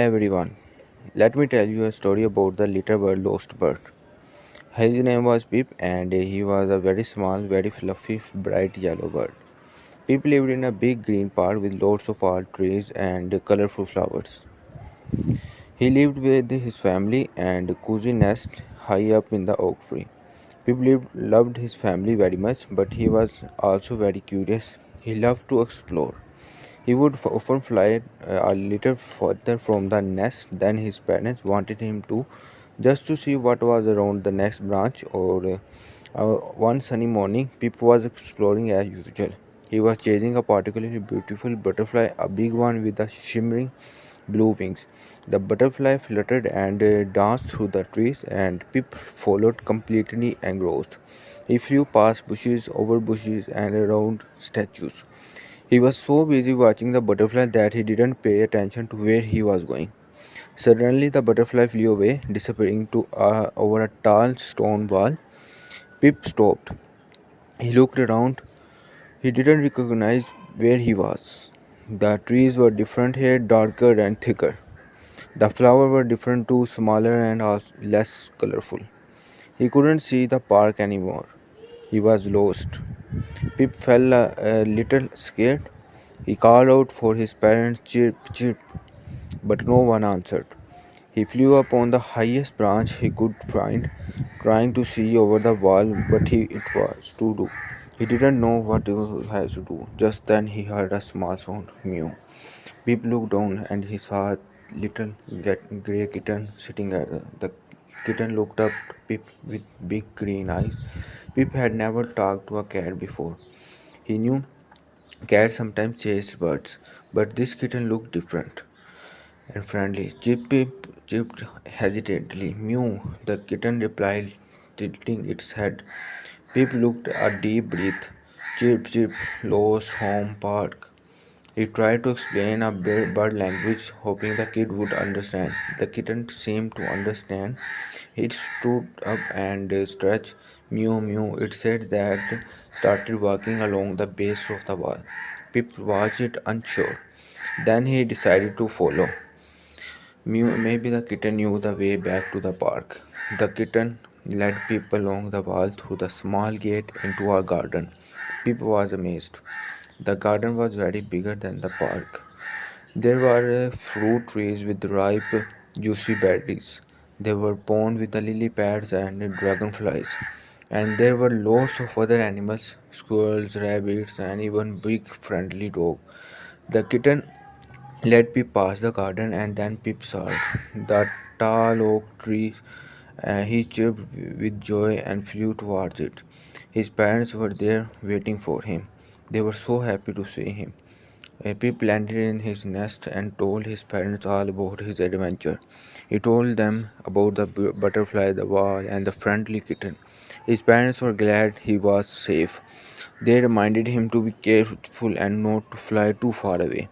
Everyone, let me tell you a story about the little bird lost bird. His name was Pip and he was a very small, very fluffy, bright yellow bird. Pip lived in a big green park with lots of old trees and colorful flowers. He lived with his family and cozy nest high up in the oak tree. Loved his family very much, but he was also very curious. He loved to explore. He would often fly a little further from the nest than his parents wanted him to, just to see what was around the next branch. One sunny morning, Pip was exploring as usual. He was chasing a particularly beautiful butterfly, a big one with a shimmering blue wings. The butterfly fluttered and danced through the trees, and Pip followed completely engrossed. He flew past bushes, over bushes, and around statues. He was so busy watching the butterfly that he didn't pay attention to where he was going. Suddenly, the butterfly flew away, disappearing over a tall stone wall. Pip stopped. He looked around. He didn't recognize where he was. The trees were different here, darker and thicker. The flowers were different too, smaller and less colorful. He couldn't see the park anymore. He was lost. Pip felt a little scared. He called out for his parents, chirp, chirp, but no one answered. He flew up on the highest branch he could find, trying to see over the wall, but it was to do. He didn't know what he had to do. Just then he heard a small sound, mew. Pip looked down and he saw a little grey kitten sitting at the kitten looked up to Pip with big green eyes. Pip had never talked to a cat before. He knew cats sometimes chased birds, but this kitten looked different and friendly. Pip chipped hesitantly. Mew, the kitten replied, tilting its head. Pip looked a deep breath. Chirp, chirp, lost home park. He tried to explain a bird language, hoping the kid would understand. The kitten seemed to understand. It stood up and stretched. Mew, mew, it said that started walking along the base of the wall. Pip watched it unsure. Then he decided to follow. Maybe the kitten knew the way back to the park. The kitten led Pip along the wall through the small gate into a garden. Pip was amazed. The garden was very bigger than the park. There were fruit trees with ripe, juicy berries. There were ponds with the lily pads and dragonflies. And there were lots of other animals, squirrels, rabbits, and even big friendly dog. The kitten led Pip past the garden and then Pip saw it. The tall oak tree. He chirped with joy and flew towards it. His parents were there waiting for him. They were so happy to see him. Pip landed in his nest and told his parents all about his adventure. He told them about the butterfly, the wall, and the friendly kitten. His parents were glad he was safe. They reminded him to be careful and not to fly too far away.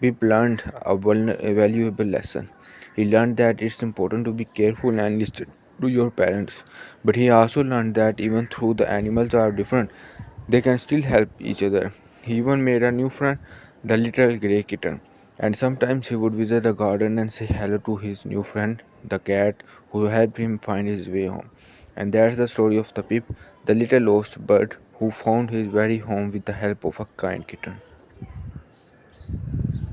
Pip learned a valuable lesson. He learned that it's important to be careful and listen to your parents. But he also learned that even though the animals are different, they can still help each other. He even made a new friend, the little grey kitten. And sometimes he would visit the garden and say hello to his new friend, the cat, who helped him find his way home. And that's the story of the Pip, the little lost bird who found his very home with the help of a kind kitten.